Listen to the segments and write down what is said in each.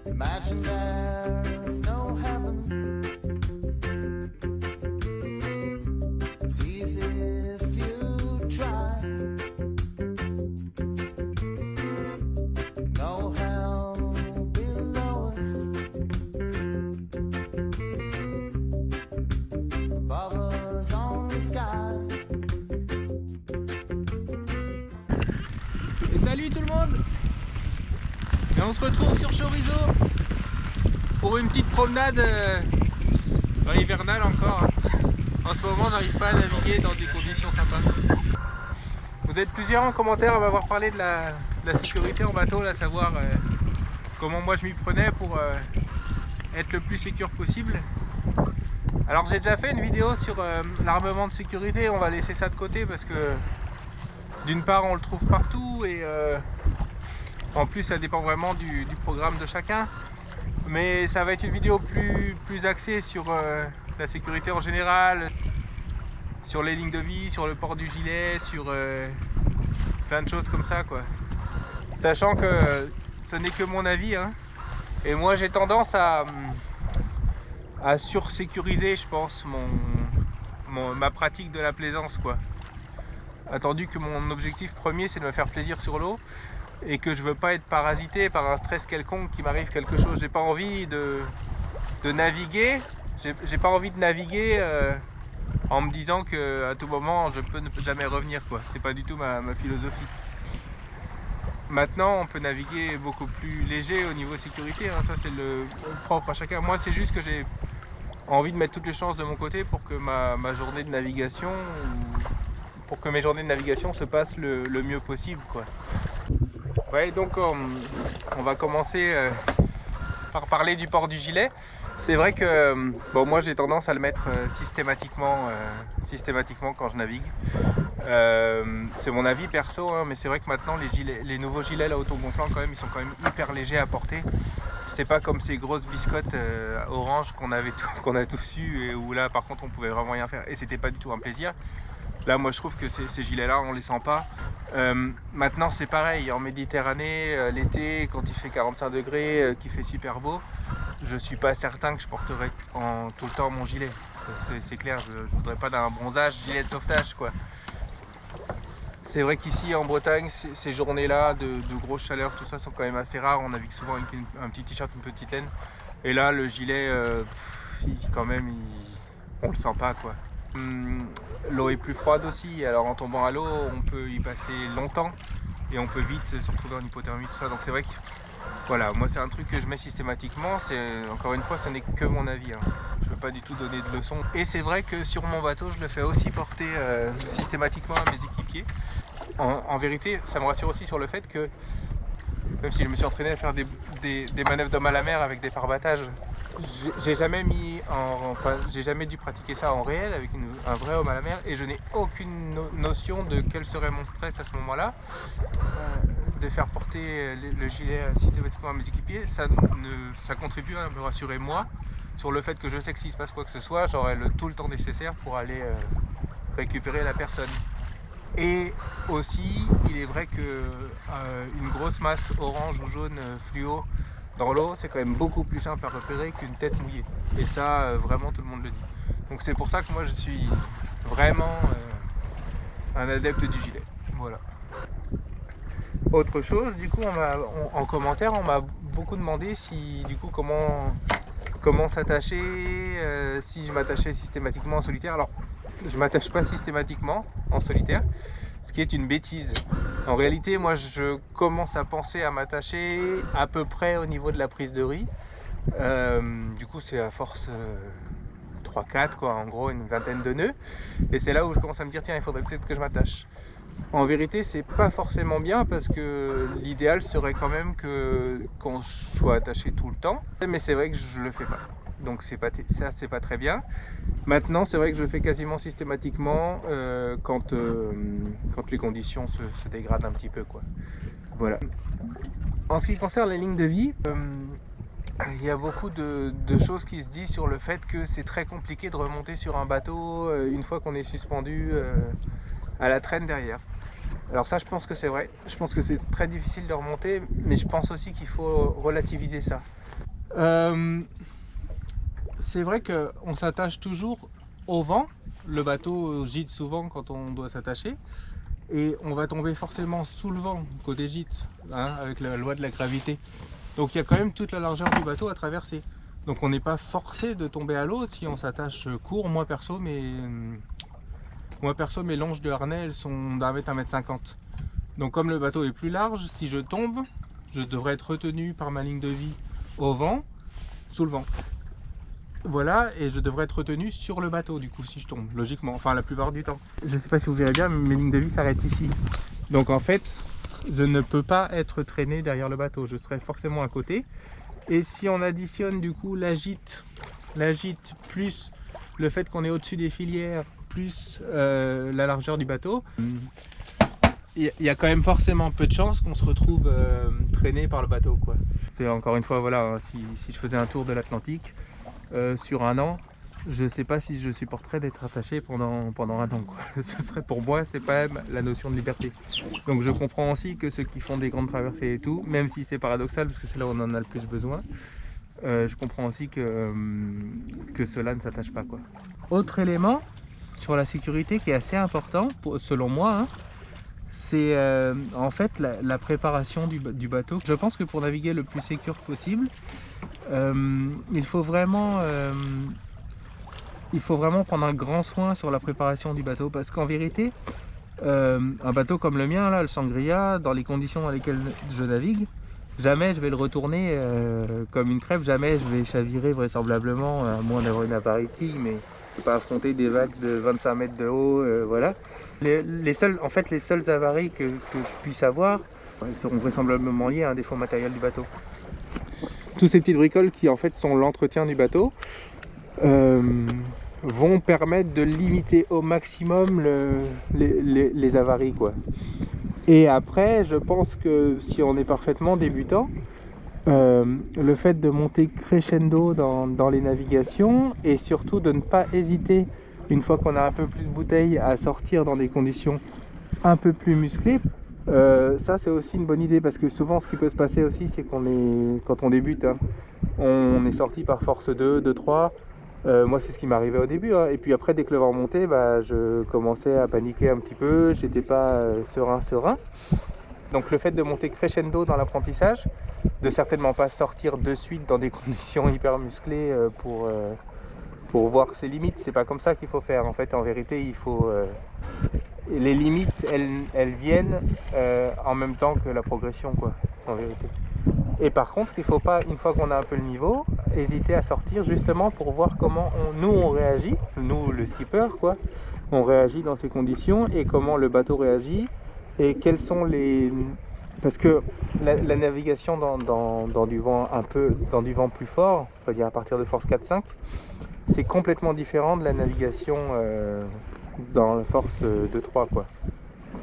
Imagine there's no heaven. It's easy if you try. No hell below us. Above us only sky. Et salut tout le monde. Et on se retrouve sur Chorizo pour une petite promenade hivernale encore. En ce moment, j'arrive pas à naviguer dans des conditions sympas. Vous êtes plusieurs en commentaire à m'avoir parlé de la sécurité en bateau, à savoir comment moi je m'y prenais pour être le plus sécure possible. Alors j'ai déjà fait une vidéo sur l'armement de sécurité, on va laisser ça de côté parce que d'une part on le trouve partout et en plus ça dépend vraiment du programme de chacun. Mais ça va être une vidéo plus axée sur la sécurité en général, sur les lignes de vie, sur le port du gilet, sur plein de choses comme ça quoi. Sachant que ce n'est que mon avis hein, et moi j'ai tendance à sursécuriser je pense ma pratique de la plaisance quoi. Attendu que mon objectif premier c'est de me faire plaisir sur l'eau et que je veux pas être parasité par un stress quelconque qui m'arrive quelque chose. J'ai pas envie de naviguer, j'ai pas envie de naviguer en me disant que à tout moment je peux ne jamais revenir quoi. C'est pas du tout ma philosophie. Maintenant on peut naviguer beaucoup plus léger au niveau sécurité hein. Ça c'est le propre à chacun. Moi c'est juste que j'ai envie de mettre toutes les chances de mon côté pour que ma journée de navigation pour que mes journées de navigation se passent le mieux possible quoi. Ouais, donc on va commencer par parler du port du gilet. C'est vrai que bon, moi j'ai tendance à le mettre systématiquement quand je navigue. C'est mon avis perso, hein, mais c'est vrai que maintenant les nouveaux gilets là autogonflants quand même, ils sont quand même hyper légers à porter. C'est pas comme ces grosses biscottes orange qu'on a tous eu et où là par contre on pouvait vraiment rien faire et c'était pas du tout un plaisir. Là moi je trouve que ces gilets là on les sent pas. Maintenant c'est pareil en Méditerranée l'été quand il fait 45 degrés qu'il fait super beau, je suis pas certain que je porterai tout le temps mon gilet. C'est clair, je voudrais pas d'un bronzage gilet de sauvetage quoi. C'est vrai qu'ici en Bretagne ces journées là de grosse chaleur tout ça sont quand même assez rares. On navigue souvent avec un petit t-shirt, une petite laine et là le gilet quand même on le sent pas quoi. L'eau est plus froide aussi, alors en tombant à l'eau on peut y passer longtemps et on peut vite se retrouver en hypothermie tout ça, donc c'est vrai que voilà, moi c'est un truc que je mets systématiquement, encore une fois ce n'est que mon avis hein. Je ne veux pas du tout donner de leçons et c'est vrai que sur mon bateau je le fais aussi porter systématiquement à mes équipiers. En vérité ça me rassure aussi sur le fait que même si je me suis entraîné à faire des manœuvres d'homme à la mer avec des parbattages, j'ai jamais dû pratiquer ça en réel avec un vrai homme à la mer et je n'ai aucune notion de quel serait mon stress à ce moment là. De faire porter le gilet systématiquement à mes équipiers, ça contribue à me rassurer moi sur le fait que je sais que s'il se passe quoi que ce soit, j'aurai tout le temps nécessaire pour aller récupérer la personne. Et aussi, il est vrai que une grosse masse orange ou jaune fluo dans l'eau, c'est quand même beaucoup plus simple à repérer qu'une tête mouillée. Et ça, vraiment, tout le monde le dit. Donc c'est pour ça que moi, je suis vraiment un adepte du gilet. Voilà. Autre chose, du coup, en commentaire, on m'a beaucoup demandé si, du coup, comment s'attacher, si je m'attachais systématiquement en solitaire. Alors, je m'attache pas systématiquement en solitaire, ce qui est une bêtise. En réalité, moi je commence à penser à m'attacher à peu près au niveau de la prise de riz. Du coup c'est à force 3-4 quoi, en gros une vingtaine de nœuds. Et c'est là où je commence à me dire tiens il faudrait peut-être que je m'attache. En vérité c'est pas forcément bien parce que l'idéal serait quand même qu'on soit attaché tout le temps. Mais c'est vrai que je le fais pas. Donc ça c'est pas très bien. Maintenant c'est vrai que je le fais quasiment systématiquement quand les conditions se dégradent un petit peu quoi. Voilà. En ce qui concerne les lignes de vie, il y a beaucoup de choses qui se disent sur le fait que c'est très compliqué de remonter sur un bateau une fois qu'on est suspendu à la traîne derrière. Alors ça, je pense que c'est vrai. Je pense que c'est très difficile de remonter, mais je pense aussi qu'il faut relativiser ça. C'est vrai qu'on s'attache toujours au vent. Le bateau gîte souvent quand on doit s'attacher. Et on va tomber forcément sous le vent, côté gîte, hein, avec la loi de la gravité. Donc il y a quand même toute la largeur du bateau à traverser. Donc on n'est pas forcé de tomber à l'eau si on s'attache court. Moi perso, mes longes de harnais, elles sont d'un mètre, 1,50 m. Donc comme le bateau est plus large, si je tombe, je devrais être retenu par ma ligne de vie au vent, sous le vent. Voilà, et je devrais être retenu sur le bateau du coup si je tombe, logiquement, enfin la plupart du temps. Je ne sais pas si vous verrez bien, mais mes lignes de vie s'arrêtent ici. Donc en fait, je ne peux pas être traîné derrière le bateau, je serai forcément à côté. Et si on additionne du coup la gîte plus le fait qu'on est au-dessus des filières, plus la largeur du bateau, il y a quand même forcément peu de chances qu'on se retrouve traîné par le bateau, quoi. C'est encore une fois, voilà, si je faisais un tour de l'Atlantique, sur un an, je sais pas si je supporterais d'être attaché pendant un an, quoi. Ce serait, pour moi, c'est quand même la notion de liberté. Donc je comprends aussi que ceux qui font des grandes traversées et tout, même si c'est paradoxal parce que c'est là où on en a le plus besoin, je comprends aussi que cela ne s'attache pas, quoi. Autre élément sur la sécurité qui est assez important, selon moi, hein, c'est en fait la préparation du bateau. Je pense que pour naviguer le plus sécure possible, il faut vraiment prendre un grand soin sur la préparation du bateau, parce qu'en vérité, un bateau comme le mien, là, le Sangria, dans les conditions dans lesquelles je navigue, jamais je vais le retourner comme une crêpe, jamais je vais chavirer vraisemblablement, à moins d'avoir une appareille, mais je ne vais pas affronter des vagues de 25 mètres de haut, voilà. Les seules avaries que je puisse avoir, elles seront vraisemblablement liées à un défaut matériel du bateau. Tous ces petites bricoles qui en fait sont l'entretien du bateau vont permettre de limiter au maximum les avaries, quoi. Et après, je pense que si on est parfaitement débutant, le fait de monter crescendo dans les navigations, et surtout de ne pas hésiter, une fois qu'on a un peu plus de bouteilles, à sortir dans des conditions un peu plus musclées, ça c'est aussi une bonne idée, parce que souvent ce qui peut se passer aussi, c'est quand on débute, hein, on est sorti par force 2, 3. Moi c'est ce qui m'arrivait au début, hein. Et puis après, dès que le vent montait, je commençais à paniquer un petit peu, j'étais pas serein. Donc le fait de monter crescendo dans l'apprentissage, de certainement pas sortir de suite dans des conditions hyper musclées pour voir ses limites, c'est pas comme ça qu'il faut faire. En fait, en vérité, il faut les limites, elles viennent en même temps que la progression, quoi, en vérité. Et par contre, il faut pas, une fois qu'on a un peu le niveau, hésiter à sortir, justement pour voir comment on réagit, nous le skipper, quoi, on réagit dans ces conditions, et comment le bateau réagit, et quels sont les... Parce que la navigation dans du vent dans du vent plus fort, on va dire à partir de force 4-5, c'est complètement différent de la navigation dans la force 2-3, quoi.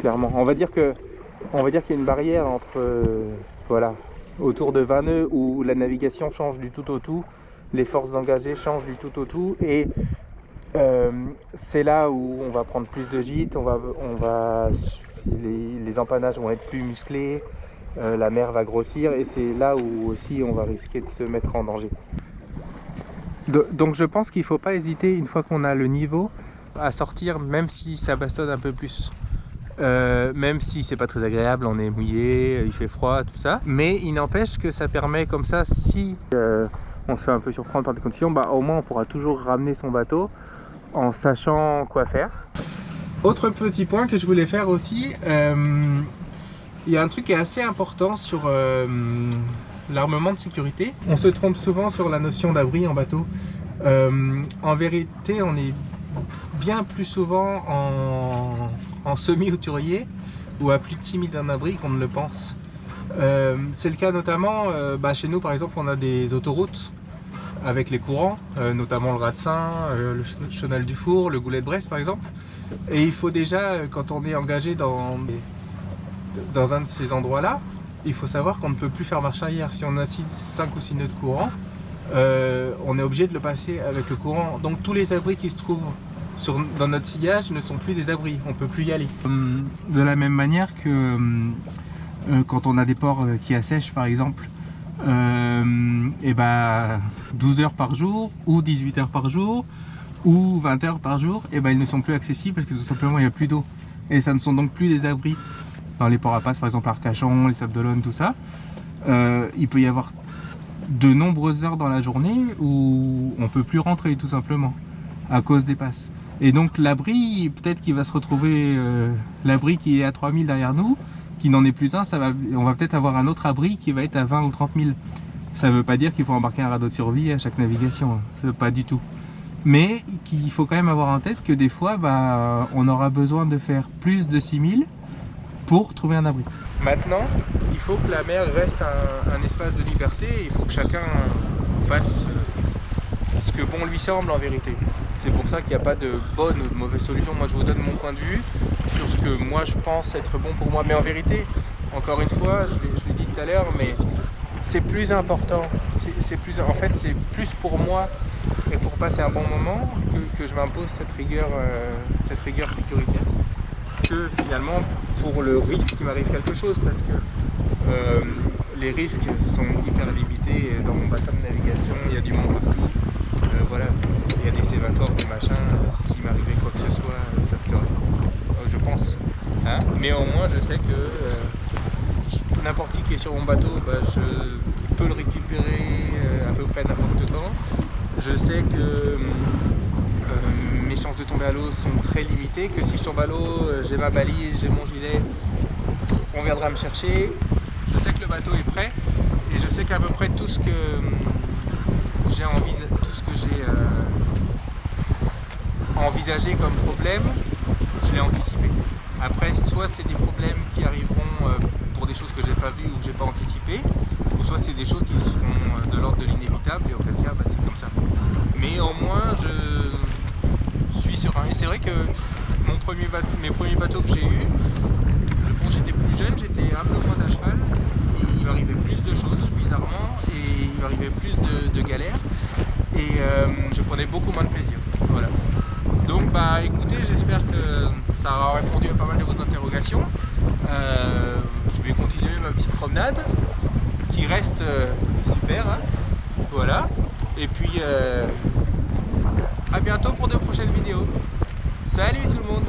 Clairement. On va dire qu'il y a une barrière entre voilà, autour de 20 nœuds où la navigation change du tout au tout, les forces engagées changent du tout au tout, et c'est là où on va prendre plus de gîtes, les empannages vont être plus musclés, la mer va grossir, et c'est là où aussi on va risquer de se mettre en danger. Donc je pense qu'il ne faut pas hésiter, une fois qu'on a le niveau, à sortir, même si ça bastonne un peu plus. Même si c'est pas très agréable, on est mouillé, il fait froid, tout ça. Mais il n'empêche que ça permet comme ça, si on se fait un peu surprendre par des conditions, au moins on pourra toujours ramener son bateau en sachant quoi faire. Autre petit point que je voulais faire aussi, il y a un truc qui est assez important sur l'armement de sécurité. On se trompe souvent sur la notion d'abri en bateau. En vérité, on est bien plus souvent en semi-hauturier ou à plus de 6000 d'un abri qu'on ne le pense. C'est le cas notamment, chez nous par exemple, on a des autoroutes avec les courants, notamment le Rat-de-Seine, le Chenal du Four, le Goulet de Brest par exemple. Et il faut déjà, quand on est engagé dans un de ces endroits-là, il faut savoir qu'on ne peut plus faire marche arrière. Si on a 5 ou 6 nœuds de courant, on est obligé de le passer avec le courant. Donc tous les abris qui se trouvent dans notre sillage ne sont plus des abris, on peut plus y aller. De la même manière que quand on a des porcs qui assèchent par exemple, et 12 heures par jour ou 18 heures par jour ou 20 heures par jour, et ils ne sont plus accessibles parce que tout simplement il n'y a plus d'eau. Et ça ne sont donc plus des abris. Dans les ports à passe, par exemple Arcachon, les Sables d'Olonne, tout ça, il peut y avoir de nombreuses heures dans la journée où on ne peut plus rentrer tout simplement à cause des passes. Et donc l'abri, peut-être qu'il va se retrouver, l'abri qui est à 3000 derrière nous, qui n'en est plus un, on va peut-être avoir un autre abri qui va être à 20 ou 30 000. Ça ne veut pas dire qu'il faut embarquer un radeau de survie à chaque navigation, hein. Pas du tout. Mais qu'il faut quand même avoir en tête que des fois, on aura besoin de faire plus de 6000 pour trouver un abri. Maintenant, il faut que la mer reste un espace de liberté, il faut que chacun fasse ce que bon lui semble en vérité. C'est pour ça qu'il n'y a pas de bonne ou de mauvaise solution. Moi je vous donne mon point de vue sur ce que moi je pense être bon pour moi. Mais en vérité, encore une fois, je l'ai dit tout à l'heure, mais c'est plus important. En fait, c'est plus pour moi et pour passer un bon moment que je m'impose cette rigueur sécuritaire, que finalement pour le risque qu'il m'arrive quelque chose, parce que les risques sont hyper limités dans mon bassin de navigation. Il y a du monde autour, voilà, il y a des sémaphores, des machins, s'il m'arrivait quoi que ce soit, ça se saurait, je pense, hein. Mais au moins je sais que n'importe qui est sur mon bateau, je peux le récupérer à peu près n'importe quand. Je sais que mes chances de tomber à l'eau sont très limitées, que si je tombe à l'eau, j'ai ma balise, j'ai mon gilet, on viendra me chercher. Je sais que le bateau est prêt et je sais qu'à peu près tout ce que j'ai envisagé comme problème, je l'ai anticipé. Après, soit c'est des problèmes qui arriveront pour des choses que j'ai pas vues ou que j'ai pas anticipées, ou soit c'est des choses qui seront de l'ordre de l'inévitable et auquel cas c'est comme ça. Mais au moins je suis serein. Et c'est vrai que mes premiers bateaux que j'ai eus, j'étais plus jeune, j'étais un peu moins à cheval et il m'arrivait plus de choses bizarrement et il m'arrivait plus de galères et je prenais beaucoup moins de plaisir. Voilà. Donc écoutez, j'espère que ça aura répondu à pas mal de vos interrogations. Je vais continuer ma petite promenade qui reste super, hein. Voilà. Et puis à bientôt pour de prochaines vidéos. Salut tout le monde!